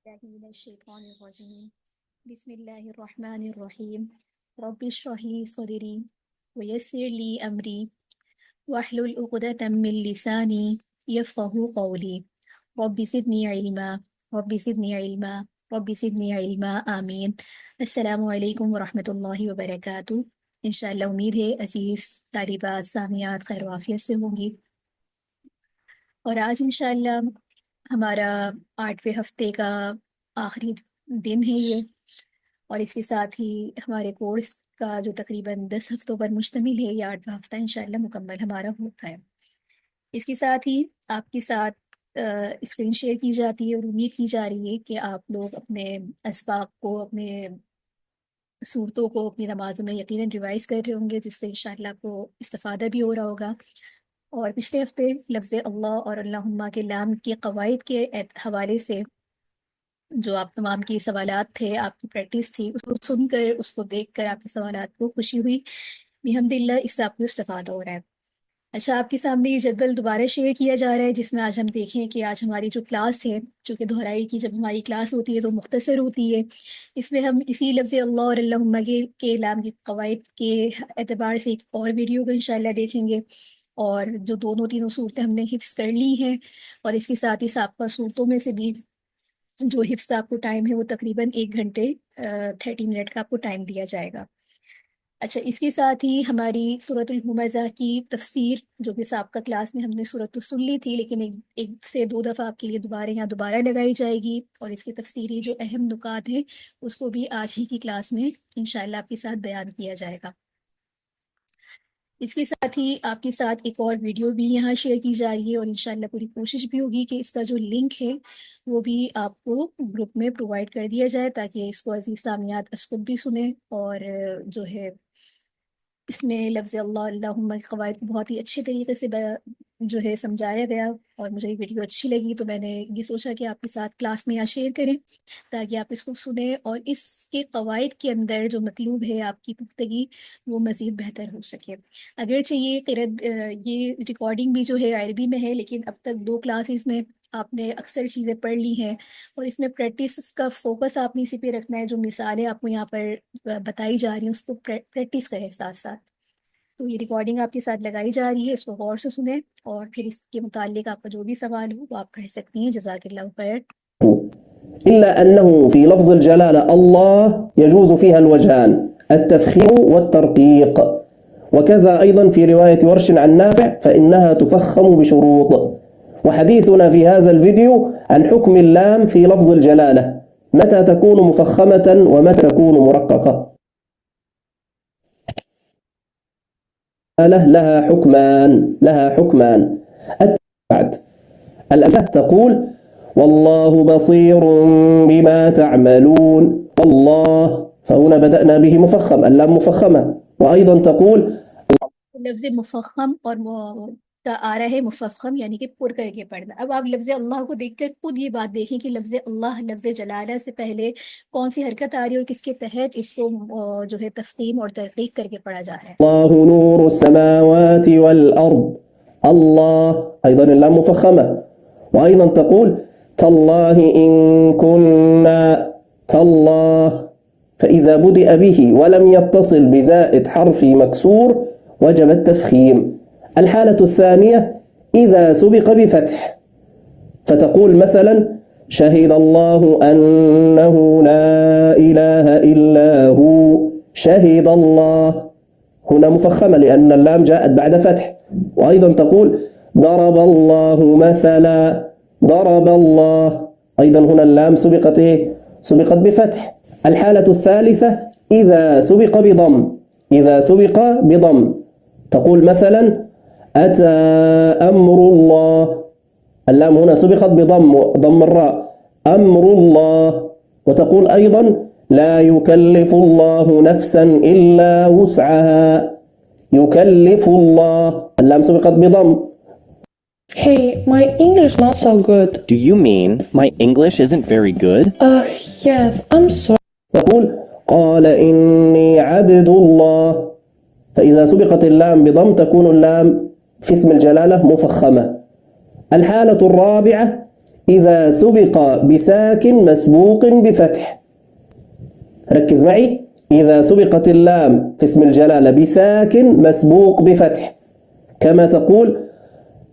بالله من الشيطان الرجيم. بسم الله الرحمن الرحيم. رب اشرح لي صدري ويسر لي أمري واحلل عقدة من لساني يفقه قولي. رب زدني علما. رب زدني علما. رب زدني علما آمین. السلام علیکم ورحمۃ اللہ وبرکاتہ. انشاءاللہ امید ہے عزیز طالبات سامعات خیر و عافیت سے ہوں گی، اور آج انشاءاللہ ہمارا 8ویں ہفتے کا آخری دن ہے یہ، اور اس کے ساتھ ہی ہمارے کورس کا جو تقریباً 10 ہفتوں پر مشتمل ہے، یہ 8واں ہفتہ انشاءاللہ مکمل ہمارا ہوتا ہے۔ اس کے ساتھ ہی آپ کے ساتھ اسکرین شیئر کی جاتی ہے، اور امید کی جا رہی ہے کہ آپ لوگ اپنے اسباق کو، اپنے صورتوں کو اپنی نمازوں میں یقیناً ریوائز کر رہے ہوں گے، جس سے انشاءاللہ آپ کو استفادہ بھی ہو رہا ہوگا۔ اور پچھلے ہفتے لفظ اللہ اور اللہم کے لام کے قواعد کے حوالے سے جو آپ تمام کی سوالات تھے، آپ کی پریکٹس تھی، اس کو سن کر، اس کو دیکھ کر آپ کے سوالات کو خوشی ہوئی بحمداللہ، اس سے آپ کو استفادہ ہو رہا ہے۔ اچھا، آپ کے سامنے یہ جدول دوبارہ شیئر کیا جا رہا ہے، جس میں آج ہم دیکھیں کہ آج ہماری جو کلاس ہے، چونکہ دہرائی کی جب ہماری کلاس ہوتی ہے تو مختصر ہوتی ہے، اس میں ہم اسی لفظ اللہ اور اللہم کے لام کے قواعد کے اعتبار سے ایک اور ویڈیو کو انشاءاللہ دیکھیں گے، اور جو دونوں تینوں صورتیں ہم نے حفظ کر لی ہیں، اور اس کے ساتھ ہی سابقہ صورتوں میں سے بھی جو حفظ آپ کو ٹائم ہے وہ تقریباً 1 گھنٹے 30 منٹ کا آپ کو ٹائم دیا جائے گا۔ اچھا، اس کے ساتھ ہی ہماری سورۃ الہمزہ کی تفسیر، جو کہ سابقہ کلاس میں ہم نے سورۃ سن لی تھی، لیکن ایک سے 2 دفعہ آپ کے لیے دوبارہ لگائی جائے گی، اور اس کی تفسیری جو اہم نکات ہیں اس کو بھی آج ہی کی کلاس میں انشاءاللہ آپ کے ساتھ بیان کیا جائے گا۔ اس کے ساتھ ہی آپ کے ساتھ ایک اور ویڈیو بھی یہاں شیئر کی جا رہی ہے، اور انشاءاللہ پوری کوشش بھی ہوگی کہ اس کا جو لنک ہے وہ بھی آپ کو گروپ میں پرووائڈ کر دیا جائے، تاکہ اس کو عزیز سامعات اس کو بھی سنیں، اور جو ہے اس میں لفظ اللہ اللہم کے قواعد کو بہت ہی اچھے طریقے سے جو ہے سمجھایا گیا، اور مجھے یہ ویڈیو اچھی لگی تو میں نے یہ سوچا کہ آپ کے ساتھ کلاس میں یہاں شیئر کریں، تاکہ آپ اس کو سنیں اور اس کے قواعد کے اندر جو مطلوب ہے آپ کی پختگی وہ مزید بہتر ہو سکے۔ اگرچہ یہ ریکارڈنگ بھی جو ہے عربی میں ہے، لیکن اب تک 2 کلاسز میں آپ نے اکثر چیزیں پڑھ لی ہیں، اور اس میں پریکٹس کا فوکس آپ نے اسی پہ رکھنا ہے، جو مثالیں آپ کو یہاں پر بتائی جا رہی ہیں اس کو پریکٹس کریں ساتھ ساتھ۔ تو یہ ریکارڈنگ آپ کے ساتھ لگائی جا رہی ہے، اس کو غور سے سنیں، اور پھر اس کے متعلق آپ کا جو بھی سوال ہو وہ آپ کر سکتی ہیں۔ جزاک اللہ خیر۔ إلا أنه في لفظ الجلالة الله يجوز فيها الوجهان التفخيم والترقيق، وكذا أيضا في رواية ورش عن نافع فإنها تفخم بشروط. وحديثنا في هذا الفيديو عن حكم اللام في لفظ الجلالة، متى تكون مفخمة ومتى تكون مرققة. لها حكمان. الأمثلة تقول والله بصير بما تعملون، والله فهنا بدأنا به مفخم، اللام مفخمة. وأيضا تقول لفظ مفخم اور کا آ رہا ہے مفخم، یعنی کہ پر کر کے پڑھنا۔ اب آپ لفظ اللہ کو دیکھ کر خود یہ بات دیکھیں کہ لفظ اللہ، لفظ جلالہ سے پہلے کون سی حرکت آ رہی ہے اور کس کے تحت اس کو جو ہے تفخیم اور ترقیق کر کے پڑھا جا رہا ہے۔ الله نور السماوات والأرض، الله أيضا اللام مفخمة. وأيضا تقول تالله إن كنا، تالله، فإذا بدأ به ولم يتصل بزائد حرف مكسور وجب التفخيم. الحالة الثانية إذا سبق بفتح، فتقول مثلا شهد الله أنه لا إله إلا هو، شهد الله، هنا مفخمة لأن اللام جاءت بعد فتح. وأيضا تقول ضرب الله مثلا، ضرب الله، أيضا هنا اللام سبقت بفتح. الحالة الثالثة إذا سبق بضم، تقول مثلا أتى أمر الله، اللام هنا سبقت ضم الراء، أمر الله. وتقول أيضا لا يكلف الله نفسا إلا وسعها، يكلف الله، اللام سبقت بضم. Hey, my English not so good. Do you mean my English isn't very good? Yes, I'm sorry. تقول قال إني عبد الله، فإذا سبقت اللام بضم تكون اللام في اسم الجلالة مفخمة. الحالة الرابعة إذا سبق بساكن مسبوق بفتح. ركز معي، إذا سبقت اللام في اسم الجلالة بساكن مسبوق بفتح، كما تقول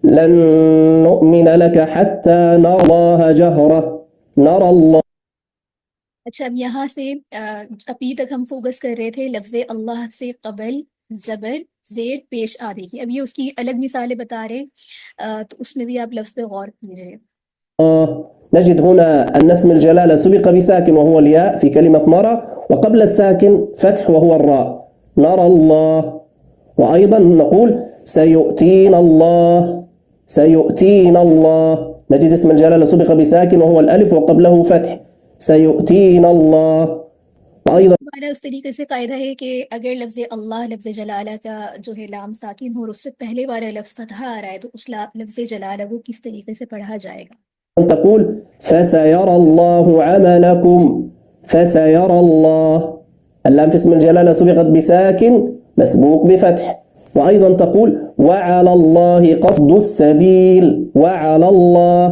لن نؤمن لك حتى نرى الله جهرة، نرى الله. اچھا، اب یہاں سے ابھی تک ہم فوکس کر رہے تھے لفظ اللہ سے قبل زبر زیر پیش آدھی کی. اب یہ اس کی الگ مثالیں بتا رہے، تو اس میں بھی آپ لفظ پہ غور کیجیے. نجد هنا أن اسم الجلالة سبق بساكن وهو الياء في كلمة نرى، وقبل الساكن فتح وهو الراء، نرى الله. وأيضا نقول سيؤتينا الله، سيؤتينا الله. نجد اسم الجلالة سبق بساكن وهو الألف وقبله فتح، سيؤتينا الله. وأيضا ہمارا اس طریقے سے قاعدہ ہے کہ اگر لفظ اللہ لفظ جلالہ کا جو ہے لام ساکن ہو اور اس سے پہلے بار لفظ فتحہ آ رہا ہے، تو اس لفظ جلالہ کو کس طریقے سے پڑھا جائے گا. تقول فسيرى الله عملكم، فسيرى الله. اللام في اسم الجلالة سبقت بساكن مسبوق بفتح. وأيضا تقول وعلى الله قصد السبيل، وعلى الله.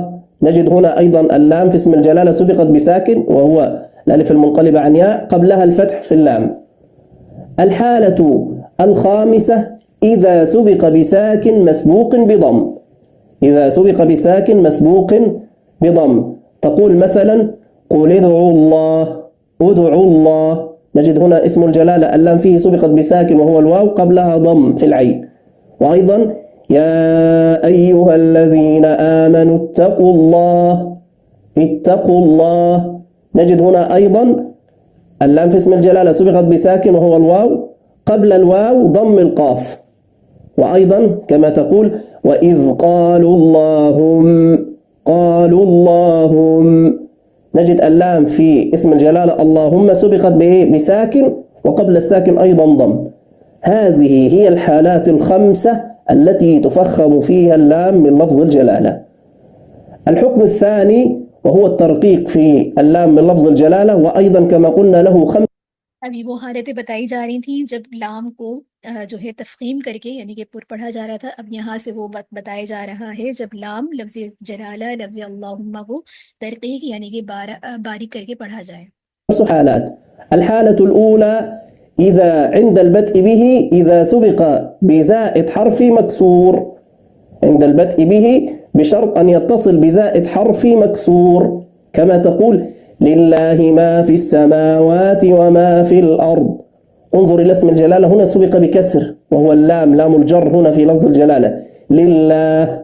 نجد هنا أيضا اللام في اسم الجلالة سبقت بساكن وهو الألف المنقلبة عن ياء قبلها الفتح في اللام. الحالة الخامسة إذا سبق بساكن مسبوق بضم، إذا سبق بساكن مسبوق بضم. تقول مثلا قل ادعوا الله، ادعوا الله. نجد هنا اسم الجلالة اللام فيه سبقت بساكن وهو الواو قبلها ضم في العين. وأيضا يا أيها الذين آمنوا اتقوا الله، اتقوا الله. نجد هنا أيضا اللام في اسم الجلالة سبقت بساكن وهو الواو قبل الواو ضم القاف. وأيضا كما تقول وإذ قالوا اللهم، قالوا اللهم. نجد اللام في اسم الجلالة اللهم سبقت بساكن وقبل الساكن أيضا ضم. هذه هي الحالات الخمسة التي تفخم فيها اللام من لفظ الجلالة. الحكم الثاني وهو الترقيق في اللام من لفظ الجلالة، وأيضا كما قلنا له خمس. ابھی وہ حالتیں بتائی جا رہی تھیں جب لام کو جو ہے تفخیم کر کے یعنی کہ پر پڑھا جا رہا تھا. اب یہاں سے وہ بات بتایا جا رہا ہے جب لام لفظ جلالہ لفظ اللہم کو ترقیق یعنی کہ باریک کر کے پڑھا جائے. حالات. الحالة الأولى إذا عند البدء به إذا سبق بزائد حرف مكسور، عند البدء به بشرط أن يتصل بزائد حرف مكسور، كما تقول لله ما في السماوات وما في الأرض. انظر إلى اسم الجلالة هنا سبق بكسر وهو اللام، لام الجر هنا في لفظ الجلالة لله.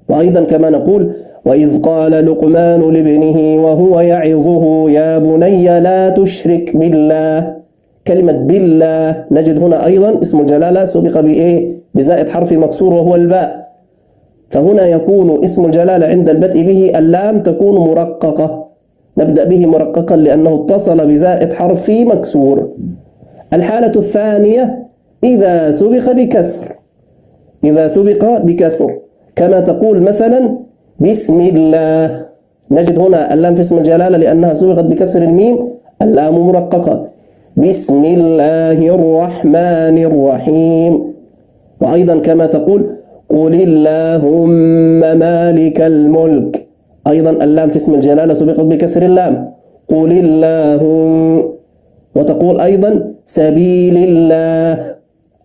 وأيضا كما نقول وإذ قال لقمان لابنه وهو يعظه يا بني لا تشرك بالله. كلمة بالله نجد هنا أيضا اسم الجلالة سبق بزائد حرف مكسور وهو الباء، فهنا يكون اسم الجلالة عند البدء به اللام تكون مرققة، نبدأ به مرققا لأنه اتصل بزائد حرف مكسور. الحالة الثانية إذا سبق بكسر، إذا سبق بكسر كما تقول مثلا بسم الله. نجد هنا اللام في اسم الجلالة لأنها سبقت بكسر الميم اللام مرققة، بسم الله الرحمن الرحيم. وأيضا كما تقول قل اللهم مالك الملك، أيضا اللام في اسم الجلالة سبقت بكسر اللام، قل اللهم. وتقول أيضا سبيل الله،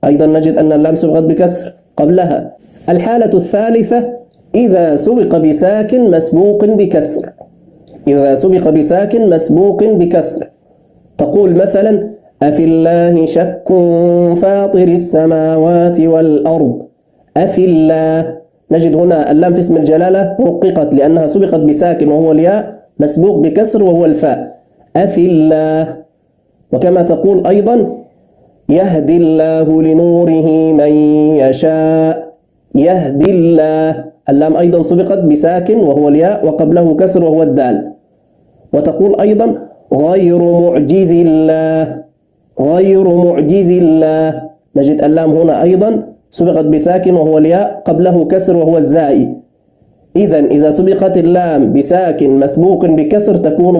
أيضا نجد أن اللام سبقت بكسر قبلها. الحالة الثالثة إذا سبق بساكن مسبوق بكسر، إذا سبق بساكن مسبوق بكسر. تقول مثلا أفي الله شك فاطر السماوات والأرض، أفي الله. نجد هنا اللام في اسم الجلالة رققت لأنها سبقت بساكن وهو الياء مسبوق بكسر وهو الفاء، أفي الله. وكما تقول أيضا يهدي الله لنوره من يشاء، يهدي الله. اللام أيضا سبقت بساكن وهو الياء وقبله كسر وهو الدال. وتقول أيضا غير معجز الله، غير معجز الله. نجد اللام هنا أيضا سبقت بساكن وهو الياء قبله كسر وهو الزائي. إذن إذا سبقت اللام بساكن مسبوق بكسر تكون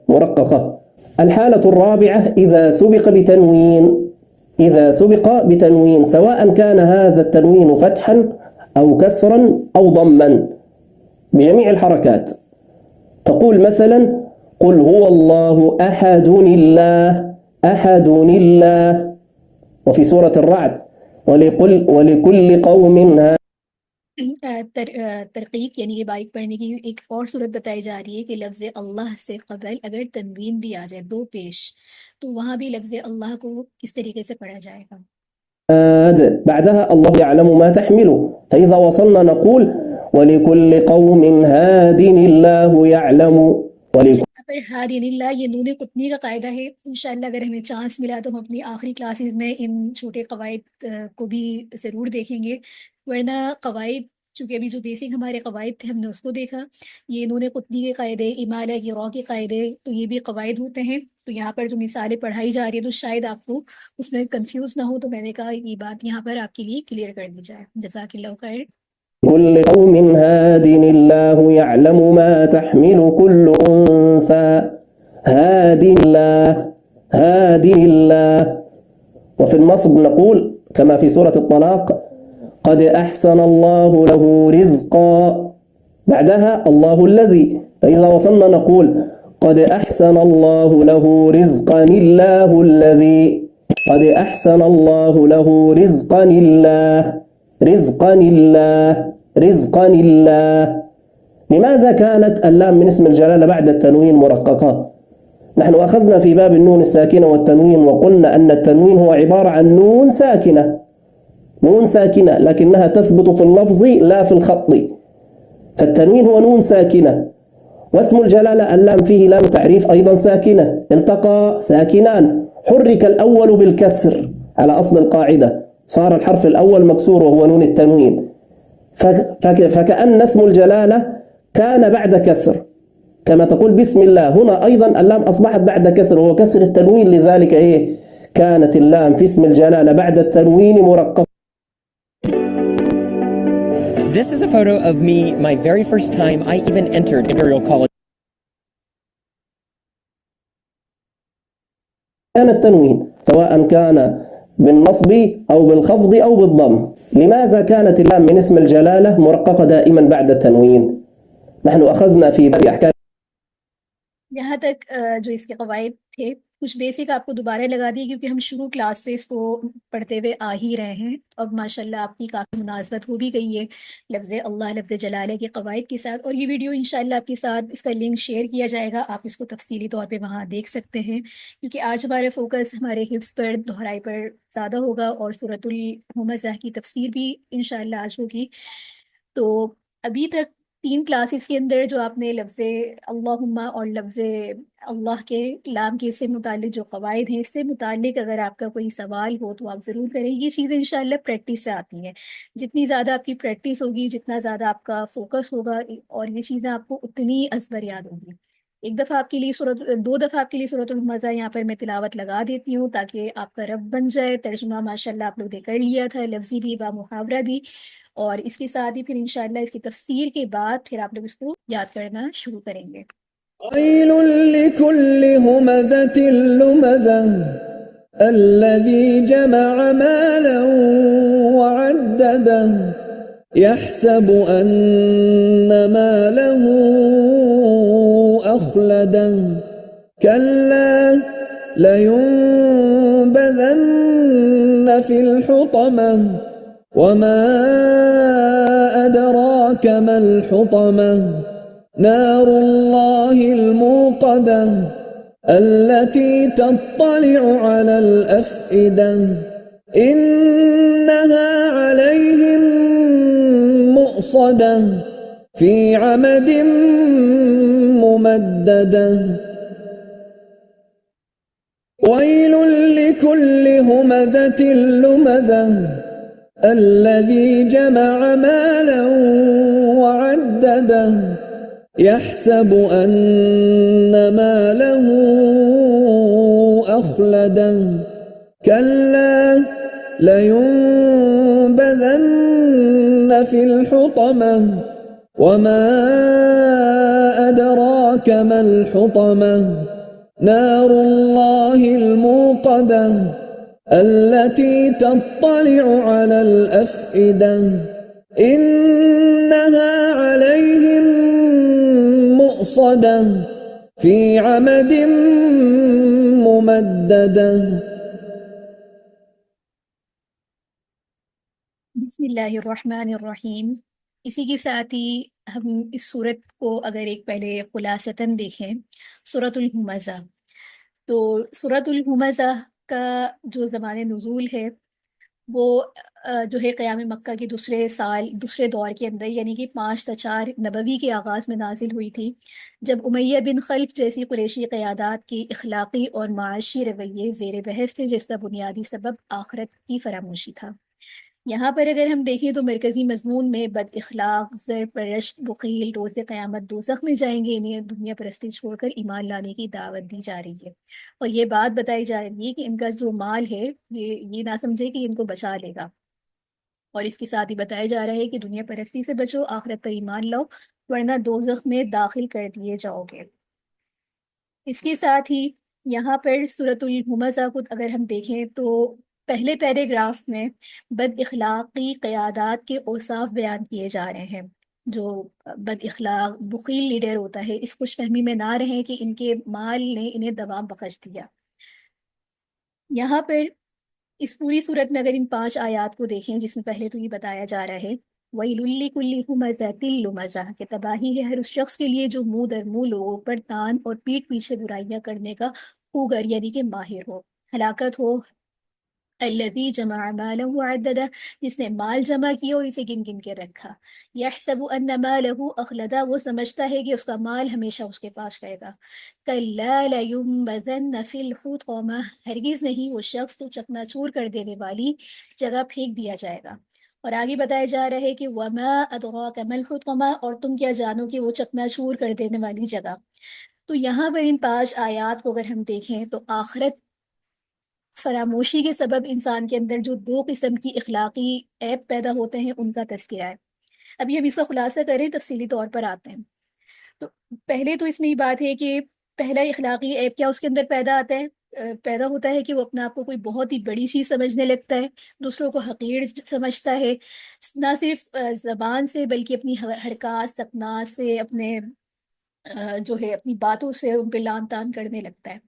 مرققة. الحالة الرابعة إذا سبق بتنوين، إذا سبق بتنوين سواء كان هذا التنوين فتحا أو كسرا أو ضما. بجميع الحركات. تقول مثلا قل هو الله أحد الله أحد الله. وفي سورة الرعد ولكل قوم هاد. ترقیق یعنی کہ باریک پڑھنے کی ایک اور صورت بتائی جا رہی ہے کہ لفظ اللہ سے قبل اگر تنوین بھی آ جائے دو پیش تو وہاں بھی لفظ اللہ کو کس طریقے سے پڑھا جائے گا. بعدها الله يعلم ما تحمل، فإذا وصلنا نقول ولكل قوم هاد الله يعلم. پر ہادین اللہ یہ نون قطنی کا قاعدہ ہے. انشاءاللہ اگر ہمیں چانس ملا تو ہم اپنی آخری کلاسز میں ان چھوٹے قواعد کو بھی ضرور دیکھیں گے، ورنہ قواعد چونکہ ابھی جو بیسک ہمارے قواعد تھے ہم نے اس کو دیکھا. یہ نون قطنی کے قاعدے، امالہ کی را کے قاعدے، تو یہ بھی قواعد ہوتے ہیں. تو یہاں پر جو مثالیں پڑھائی جا رہی ہے تو شاید آپ کو اس میں کنفیوز نہ ہو، تو میں نے کہا یہ بات یہاں پر آپ کے لیے کلیئر کر دی جائے. جزاک اللہ خیر. كل قوم هاد الله يعلم ما تحمل كل أنثى هاد الله هاد الله. وفي النصب نقول كما في سورة الطلاق قد أحسن الله له رزقا، بعدها الله الذي. فإذا وصلنا نقول قد أحسن الله له رزقا الله الذي. قد أحسن الله له رزقا الله رزقا الله رزقا الله. لماذا كانت اللام من اسم الجلالة بعد التنوين مرققة؟ نحن أخذنا في باب النون الساكنة والتنوين وقلنا أن التنوين هو عبارة عن نون ساكنة، نون ساكنة لكنها تثبت في اللفظ لا في الخط، فالتنوين هو نون ساكنة. واسم الجلالة اللام فيه لام تعريف أيضا ساكنة، التقى ساكنان، حرك الأول بالكسر على أصل القاعدة، صار الحرف الأول مكسور وهو نون التنوين، فكأن اسم الجلالة كان بعد كسر، كما تقول بسم الله هنا أيضا اللام أصبحت بعد كسر وهو كسر التنوين، لذلك كانت اللام في اسم الجلالة بعد التنوين مرققة. This is a photo of me my very first time I even entered Imperial College. كان التنوين سواء كان بالنصب أو بالخفض أو بالضم. لماذا كانت اللام من اسم الجلالة مرققة دائما بعد التنوين؟ نحن أخذنا في باب أحكام. یہاں تک جو اس کے قواعد تھے کچھ بیسک آپ کو دوبارہ لگا دی کیونکہ ہم شروع کلاس سے اس کو پڑھتے ہوئے آ ہی رہے ہیں. اب ماشاءاللہ آپ کی کافی مناسبت ہو بھی گئی ہے لفظ اللہ لفظ جلالہ کے قواعد کے ساتھ، اور یہ ویڈیو انشاءاللہ آپ کے ساتھ اس کا لنک شیئر کیا جائے گا، آپ اس کو تفصیلی طور پہ وہاں دیکھ سکتے ہیں، کیونکہ آج ہمارا فوکس ہمارے حفظ پر دہرائی پر زیادہ ہوگا اور سورۃ الہمزہ کی تفسیر بھی انشاءاللہ آج ہوگی. تو ابھی تک 3 کلاسز کے اندر جو آپ نے لفظ اللہم اور لفظ اللہ کے لام کے سے متعلق جو قواعد ہیں، اس سے متعلق اگر آپ کا کوئی سوال ہو تو آپ ضرور کریں. یہ چیزیں انشاءاللہ پریکٹس سے آتی ہیں، جتنی زیادہ آپ کی پریکٹس ہوگی جتنا زیادہ آپ کا فوکس ہوگا اور یہ چیزیں آپ کو اتنی ازبر یاد ہوگی. ایک دفعہ آپ کے لیے دو دفعہ آپ کے لیے سورۃ الہمزہ یہاں پر میں تلاوت لگا دیتی ہوں تاکہ آپ کا رب بن جائے. ترجمہ ماشاءاللہ آپ لوگ نے کر لیا تھا، لفظی بھی با محاورہ بھی، اور اس کے ساتھ ہی پھر انشاءاللہ اس کی تفسیر کے بعد پھر آپ لوگ اس کو یاد کرنا شروع کریں گے. ويل لكل همزة لمزة الذي جمع مالا وعدده يحسب أن ماله أخلده كلا لينبذن في الحطمة وما أدراك ما الحطمة نار الله الموقدة التي تطلع على الأفئدة إنها عليهم مؤصدة في عمد ممددة. ويل لكل همزة لمزة الذي جمع مالا وعدده يحسب أن ماله أخلده كلا لينبذن في الحطمة وما أدراك ما الحطمة نار الله الموقدة التي تطلع على الأفئدة إنها عليهم مؤصدة في عمد ممددة. بسم اللہ الرحمن الرحیم۔ اسی کے ساتھ ہی ہم اس صورت کو اگر ایک پہلے خلاصتاً دیکھیں، سورۃ الہمزہ، تو سورۃ الہمزہ کا جو زمان نزول ہے وہ جو ہے قیام مکہ کے دوسرے دور کے اندر، یعنی کہ 5 تا 4 نبوی کے آغاز میں نازل ہوئی تھی، جب امیہ بن خلف جیسی قریشی قیادات کی اخلاقی اور معاشی رویے زیر بحث تھے، جس کا بنیادی سبب آخرت کی فراموشی تھا۔ یہاں پر اگر ہم دیکھیں تو مرکزی مضمون میں بد اخلاق، زر پرست، بخیل روز قیامت دوزخ میں جائیں گے، انہیں دنیا پرستی چھوڑ کر ایمان لانے کی دعوت دی جا رہی ہے، اور یہ بات بتائی جا رہی ہے کہ ان کا جو مال ہے یہ نہ سمجھے کہ ان کو بچا لے گا، اور اس کے ساتھ ہی بتایا جا رہا ہے کہ دنیا پرستی سے بچو، آخرت پر ایمان لاؤ، ورنہ دوزخ میں داخل کر دیے جاؤ گے۔ اس کے ساتھ ہی یہاں پر سورۃ الہمزہ کو اگر ہم دیکھیں تو پہلے پیراگراف میں بد اخلاقی قیادات کے اوصاف بیان کیے جا رہے ہیں۔ جو بد اخلاق بخیل لیڈر ہوتا ہے، اس خوش فہمی میں نہ رہیں کہ ان کے مال نے انہیں دوام بخش دیا۔ یہاں پر اس پوری صورت میں اگر ان 5 آیات کو دیکھیں، جس میں پہلے تو یہ بتایا جا رہا ہے وَيْلٌ لِّكُلِّ هُمَزَةٍ لُمَزَةٍ، کہ تباہی ہے ہر اس شخص کے لیے جو منہ در منہ لوگوں پر تان اور پیٹھ پیچھے برائیاں کرنے کا خوگر یعنی کہ ماہر ہو۔ ہلاکت ہو الذی جمع مالہ وعددہ، جس نے مال جمع کیا اور اسے گن گن کے رکھا۔ یحسب ان مالہ اخلدہ، وہ سمجھتا ہے کہ اس کا مال ہمیشہ اس کے پاس رہے گا۔ کلا لینبذن فی الحطمہ، ہرگز نہیں، وہ شخص تو چکنا چور کر دینے والی جگہ پھینک دیا جائے گا۔ اور آگے بتایا جا رہا ہے کہ وما ادراک ما الحطمہ، اور تم کیا جانو کہ وہ چکنا چور کر دینے والی جگہ۔ تو یہاں پر ان 5 آیات کو اگر ہم دیکھیں تو آخرت فراموشی کے سبب انسان کے اندر جو 2 قسم کی اخلاقی عیب پیدا ہوتے ہیں ان کا تذکرہ ہے۔ ابھی ہم اس کا خلاصہ کریں، تفصیلی طور پر آتے ہیں۔ تو پہلے تو اس میں یہ بات ہے کہ پہلا اخلاقی عیب کیا اس کے اندر پیدا ہوتا ہے کہ وہ اپنا آپ کو کوئی بہت ہی بڑی چیز سمجھنے لگتا ہے، دوسروں کو حقیر سمجھتا ہے، نہ صرف زبان سے بلکہ اپنی حرکات سکنات سے، اپنے جو ہے اپنی باتوں سے ان پہ لان تان کرنے لگتا ہے۔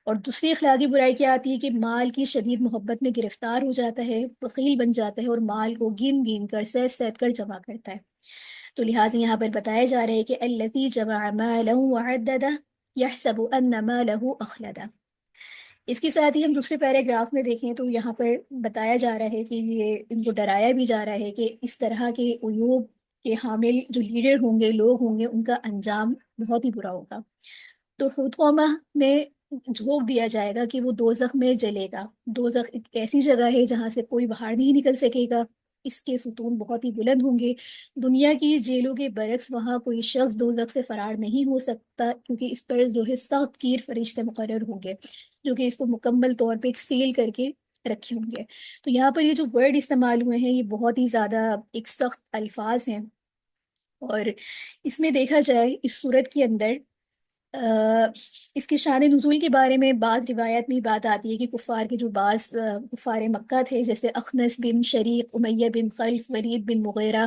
اور دوسری اخلاقی برائی کیا آتی ہے کہ مال کی شدید محبت میں گرفتار ہو جاتا ہے، بخیل بن جاتا ہے، اور مال کو گن گن کر سید سید کر جمع کرتا ہے۔ تو لہٰذا یہاں پر بتایا جا رہا ہے کہ الذی جمع مالہ وعددہ یحسب ان مالہ اخلدہ۔ اس کے ساتھ ہی ہم دوسرے پیراگراف میں دیکھیں تو یہاں پر بتایا جا رہا ہے کہ یہ ان کو ڈرایا بھی جا رہا ہے کہ اس طرح کے عیوب کے حامل جو لیڈر ہوں گے، لوگ ہوں گے، ان کا انجام بہت ہی برا ہوگا۔ تو حطمہ میں جھونک دیا جائے گا کہ وہ دوزخ میں جلے گا۔ دوزخ ایک ایسی جگہ ہے جہاں سے کوئی باہر نہیں نکل سکے گا، اس کے ستون بہت ہی بلند ہوں گے۔ دنیا کی جیلوں کے برعکس وہاں کوئی شخص دوزخ سے فرار نہیں ہو سکتا، کیونکہ اس پر جو ہے سخت کیر فرشتے مقرر ہوں گے جو کہ اس کو مکمل طور پہ ایک سیل کر کے رکھے ہوں گے۔ تو یہاں پر یہ جو ورڈ استعمال ہوئے ہیں یہ بہت ہی زیادہ ایک سخت الفاظ ہیں، اور اس میں دیکھا جائے اس صورت کے اندر اس کی شان نزول کے بارے میں بعض روایت میں بات آتی ہے کہ کفار کے جو بعض کفار مکہ تھے، جیسے اخنس بن شریق، امیہ بن خلف، ولید بن مغیرہ،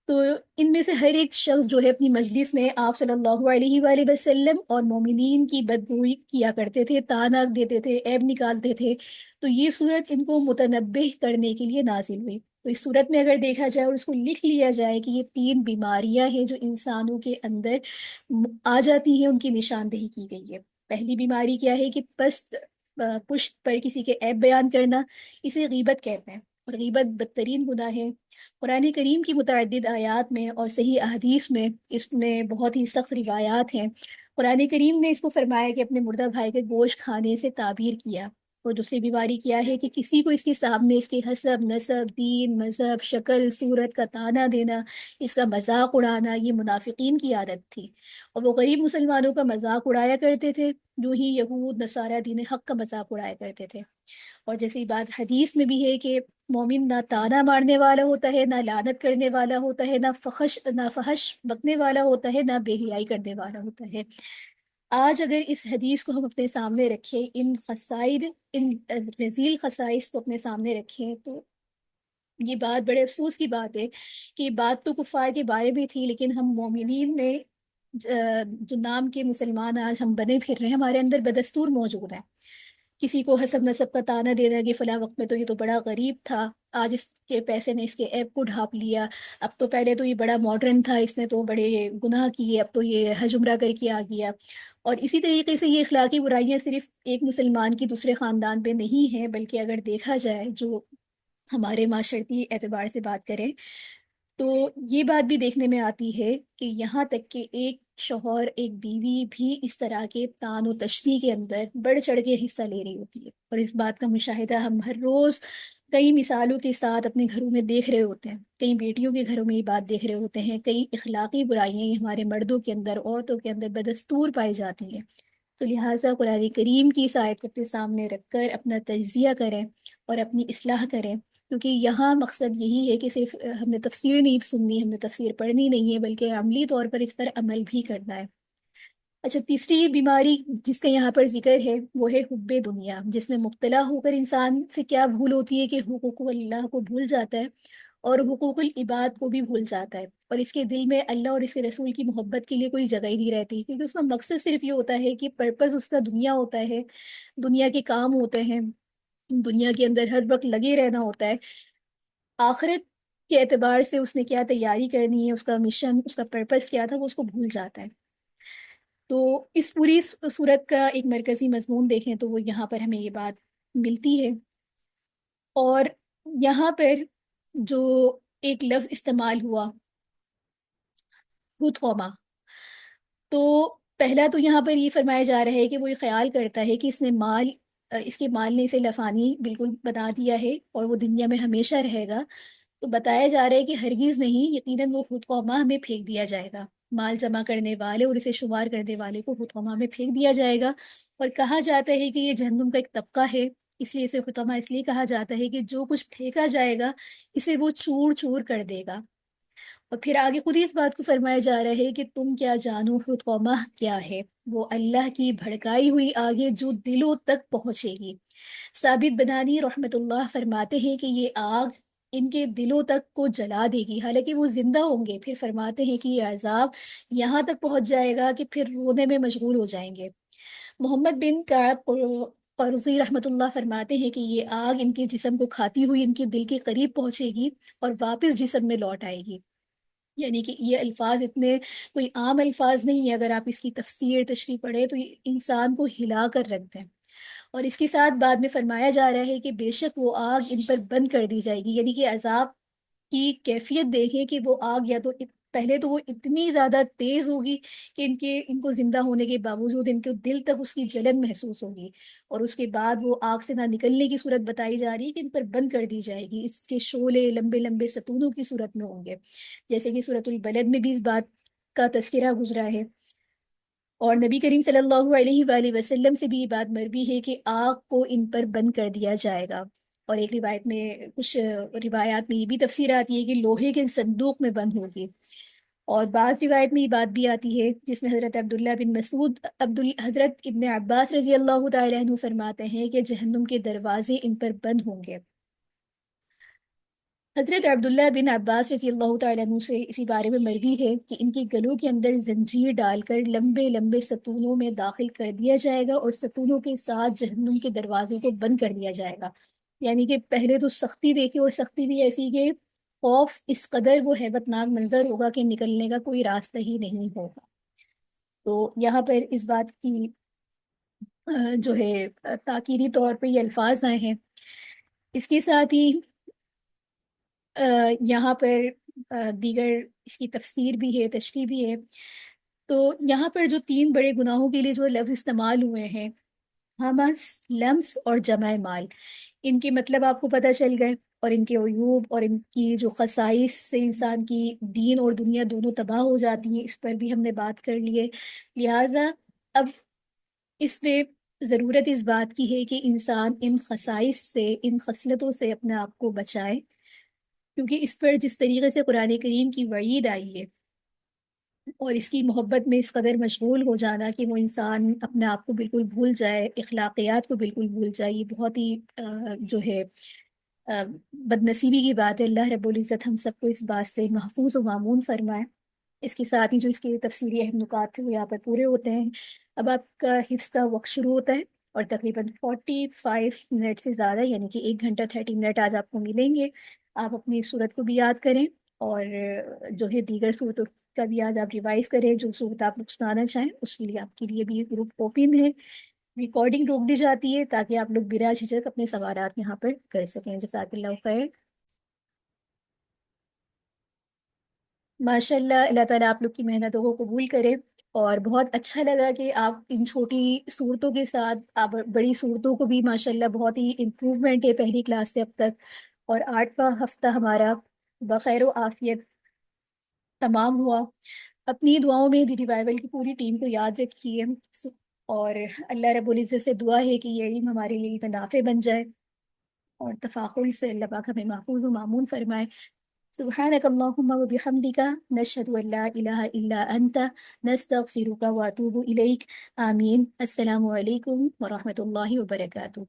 تو ان میں سے ہر ایک شخص جو ہے اپنی مجلس میں آپ صلی اللہ علیہ وآلہ وسلم اور مومنین کی بدگوئی کیا کرتے تھے، طعنہ دیتے تھے، عیب نکالتے تھے۔ تو یہ صورت ان کو متنبہ کرنے کے لیے نازل ہوئی۔ تو اس صورت میں اگر دیکھا جائے اور اس کو لکھ لیا جائے کہ یہ 3 بیماریاں ہیں جو انسانوں کے اندر آ جاتی ہیں، ان کی نشاندہی کی گئی ہے۔ پہلی بیماری کیا ہے کہ پشت پر کسی کے عیب بیان کرنا، اسے غیبت کہتے ہیں، اور غیبت بدترین گناہ ہے۔ قرآن کریم کی متعدد آیات میں اور صحیح احادیث میں اس میں بہت ہی سخت روایات ہیں۔ قرآن کریم نے اس کو فرمایا کہ اپنے مردہ بھائی کے گوشت کھانے سے تعبیر کیا۔ اور دوسری بیماری کیا ہے کہ کسی کو اس کے سامنے اس کے حسب، نسب، دین، مذہب، شکل، صورت کا طعنہ دینا، اس کا مذاق اڑانا، یہ منافقین کی عادت تھی، اور وہ غریب مسلمانوں کا مذاق اڑایا کرتے تھے، جو ہی یہود نصارہ دین حق کا مذاق اڑایا کرتے تھے۔ اور جیسی بات حدیث میں بھی ہے کہ مومن نہ طعنہ مارنے والا ہوتا ہے، نہ لعنت کرنے والا ہوتا ہے، نہ فحش بکنے والا ہوتا ہے، نہ بے حیائی کرنے والا ہوتا ہے۔ آج اگر اس حدیث کو ہم اپنے سامنے رکھیں، ان رذیل خصائص کو اپنے سامنے رکھیں، تو یہ بات بڑے افسوس کی بات ہے کہ بات تو کفار کے بارے میں تھی، لیکن ہم مومنین نے جو نام کے مسلمان آج ہم بنے پھر رہے ہیں، ہمارے اندر بدستور موجود ہیں۔ کسی کو حسب نسب کا تانا دینا کہ فلاں وقت میں تو یہ تو بڑا غریب تھا، آج اس کے پیسے نے اس کے ایپ کو ڈھانپ لیا، اب تو پہلے تو یہ بڑا ماڈرن تھا، اس نے تو بڑے گناہ کیے، اب تو یہ حج عمرہ کر کے آ گیا۔ اور اسی طریقے سے یہ اخلاقی برائیاں صرف ایک مسلمان کی دوسرے خاندان پہ نہیں ہیں، بلکہ اگر دیکھا جائے جو ہمارے معاشرتی اعتبار سے بات کریں تو یہ بات بھی دیکھنے میں آتی ہے کہ یہاں تک کہ ایک شوہر ایک بیوی بھی اس طرح کے تان و تشنی کے اندر بڑھ چڑھ کے حصہ لے رہی ہوتی ہے، اور اس بات کا مشاہدہ ہم ہر روز کئی مثالوں کے ساتھ اپنے گھروں میں دیکھ رہے ہوتے ہیں، کئی بیٹیوں کے گھروں میں یہ بات دیکھ رہے ہوتے ہیں، کئی اخلاقی برائیاں یہ ہمارے مردوں کے اندر، عورتوں کے اندر بدستور پائی جاتی ہیں۔ تو لہٰذا قرآن کریم کی اس آیت کو اپنے سامنے رکھ کر اپنا تجزیہ کریں اور اپنی اصلاح کریں، کیونکہ یہاں مقصد یہی ہے کہ صرف ہم نے تفسیر نہیں سننی، ہم نے تفسیر پڑھنی نہیں ہے، بلکہ عملی طور پر اس پر عمل بھی کرنا ہے۔ اچھا، تیسری بیماری جس کا یہاں پر ذکر ہے وہ ہے حب دنیا، جس میں مبتلا ہو کر انسان سے کیا بھول ہوتی ہے کہ حقوق اللہ کو بھول جاتا ہے اور حقوق العباد کو بھی بھول جاتا ہے، اور اس کے دل میں اللہ اور اس کے رسول کی محبت کے لیے کوئی جگہ ہی نہیں رہتی، کیونکہ اس کا مقصد صرف یہ ہوتا ہے کہ پرپس اس کا دنیا ہوتا ہے، دنیا کے کام ہوتے ہیں، دنیا کے اندر ہر وقت لگے رہنا ہوتا ہے۔ آخرت کے اعتبار سے اس نے کیا تیاری کرنی ہے، اس کا مشن، اس کا پرپس کیا تھا، وہ اس کو بھول جاتا ہے۔ تو اس پوری صورت کا ایک مرکزی مضمون دیکھیں تو وہ یہاں پر ہمیں یہ بات ملتی ہے۔ اور یہاں پر جو ایک لفظ استعمال ہوا، خود قوما، تو پہلا تو یہاں پر یہ فرمایا جا رہا ہے کہ وہ یہ خیال کرتا ہے کہ اس نے اس کے مال نے اسے لفانی بالکل بنا دیا ہے اور وہ دنیا میں ہمیشہ رہے گا۔ تو بتایا جا رہا ہے کہ ہرگز نہیں، یقیناً وہ خود قوما میں پھینک دیا جائے گا، مال جمع کرنے والے اور اسے شمار کرنے والے کو خود قوما میں پھینک دیا جائے گا۔ اور کہا جاتا ہے کہ یہ جہنم کا ایک طبقہ ہے، اس لیے اسے خطمہ اس لیے کہا جاتا ہے کہ جو کچھ پھینکا جائے گا اسے وہ چور چور کر دے گا۔ اور پھر آگے خود ہی اس بات کو فرمایا جا رہا ہے کہ تم کیا جانو خود قومہ کیا ہے، وہ اللہ کی بھڑکائی ہوئی آگے جو دلوں تک پہنچے گی۔ ثابت بنانی رحمت اللہ فرماتے ہیں کہ یہ آگ ان کے دلوں تک کو جلا دے گی، حالانکہ وہ زندہ ہوں گے، پھر فرماتے ہیں کہ یہ عذاب یہاں تک پہنچ جائے گا کہ پھر رونے میں مشغول ہو جائیں گے۔ محمد بن کعب قرظی رحمۃ اللہ فرماتے ہیں کہ یہ آگ ان کے جسم کو کھاتی ہوئی ان کے دل کے قریب پہنچے گی اور واپس جسم میں لوٹ آئے گی۔ یعنی کہ یہ الفاظ اتنے کوئی عام الفاظ نہیں ہے، اگر آپ اس کی تفسیر تشریح پڑھیں تو یہ انسان کو ہلا کر رکھ دیں۔ اور اس کے ساتھ بعد میں فرمایا جا رہا ہے کہ بے شک وہ آگ ان پر بند کر دی جائے گی، یعنی کہ عذاب کی کیفیت دیکھیں کہ وہ آگ یا تو پہلے تو وہ اتنی زیادہ تیز ہوگی کہ ان کو زندہ ہونے کے باوجود ان کے دل تک اس کی جلن محسوس ہوگی، اور اس کے بعد وہ آگ سے نہ نکلنے کی صورت بتائی جا رہی ہے کہ ان پر بند کر دی جائے گی، اس کے شعلے لمبے لمبے ستونوں کی صورت میں ہوں گے، جیسے کہ سورۃ البلد میں بھی اس بات کا تذکرہ گزرا ہے۔ اور نبی کریم صلی اللہ علیہ وآلہ وسلم سے بھی یہ بات مروی ہے کہ آگ کو ان پر بند کر دیا جائے گا۔ اور ایک روایت میں، کچھ روایات میں یہ بھی تفسیر آتی ہے کہ لوہے کے صندوق میں بند ہوگی۔ اور بعض روایت میں یہ بات بھی آتی ہے جس میں حضرت عبداللہ بن مسعود حضرت ابن عباس رضی اللہ تعالیٰ عنہ فرماتے ہیں کہ جہنم کے دروازے ان پر بند ہوں گے۔ حضرت عبداللہ بن عباس رضی اللہ تعالیٰ عنہ سے اسی بارے میں مروی ہے کہ ان کے گلوں کے اندر زنجیر ڈال کر لمبے لمبے ستونوں میں داخل کر دیا جائے گا، اور ستونوں کے ساتھ جہنم کے دروازوں کو بند کر دیا جائے گا۔ یعنی کہ پہلے تو سختی دیکھی، اور سختی بھی ایسی کہ خوف اس قدر وہ ہیبت ناک منظر ہوگا کہ نکلنے کا کوئی راستہ ہی نہیں ہوگا۔ تو یہاں پر اس بات کی جو ہے تاکیدی طور پہ یہ الفاظ آئے ہیں۔ اس کے ساتھ ہی یہاں پر دیگر اس کی تفسیر بھی ہے، تشریح بھی ہے۔ تو یہاں پر جو تین بڑے گناہوں کے لیے جو لفظ استعمال ہوئے ہیں، ہمس، لمس اور جمع مال، ان کے مطلب آپ کو پتہ چل گئے، اور ان کے عیوب اور ان کی جو خصائص سے انسان کی دین اور دنیا دونوں تباہ ہو جاتی ہیں، اس پر بھی ہم نے بات کر لی ہے۔ لہٰذا اب اس میں ضرورت اس بات کی ہے کہ انسان ان خصائص سے، ان خصلتوں سے اپنے آپ کو بچائے، کیونکہ اس پر جس طریقے سے قرآن کریم کی وعید آئی ہے اور اس کی محبت میں اس قدر مشغول ہو جانا کہ وہ انسان اپنے آپ کو بالکل بھول جائے، اخلاقیات کو بالکل بھول جائے، یہ بہت ہی جو ہے بد نصیبی کی بات ہے۔ اللہ رب العزت ہم سب کو اس بات سے محفوظ و معمون فرمائے۔ اس کے ساتھ ہی جو اس کے تفصیلی اہم نکات تھے وہ یہاں پر پورے ہوتے ہیں۔ اب آپ کا حفظ کا وقت شروع ہوتا ہے، اور تقریباً 45 منٹ سے زیادہ یعنی کہ 1 گھنٹہ 30 منٹ آج آپ کو ملیں گے۔ آپ اپنی اس صورت کو بھی یاد کریں، اور جو ہے دیگر صورتوں کا بھی آج آپ ریوائز کریں۔ جو صورت آپ لوگ سنانا چاہیں اس کے لیے آپ کے لیے بھی گروپ اوپن ہے، ریکارڈنگ روک دی جاتی ہے تاکہ آپ لوگ بلا جھجک اپنے سوالات یہاں پر کر سکیں۔ جزاک اللہ خیر۔ ماشاء اللہ، اللہ تعالیٰ آپ لوگ کی محنتوں کو قبول کرے، اور بہت اچھا لگا کہ آپ ان چھوٹی صورتوں کے ساتھ آپ بڑی صورتوں کو بھی ماشاء اللہ بہت ہی امپروومنٹ ہے پہلی کلاس سے اب تک، اور 8واں ہفتہ ہمارا بخیر و عافیت تمام ہوا۔ اپنی دعاؤں میں دی ریوائول کی پوری ٹیم کو یاد رکھیے، اور اللہ رب العزت سے دعا ہے کہ یہ علم ہمارے لیے نافع بن جائے، اور تفاخر سے اللہ پاک ہمیں محفوظ و معمون فرمائے۔ سبحانك اللهم وبحمدك نشهد أن لا إله إلا أنت نستغفرك وأتوب إليك آمين۔ السلام علیکم ورحمۃ اللہ وبرکاتہ۔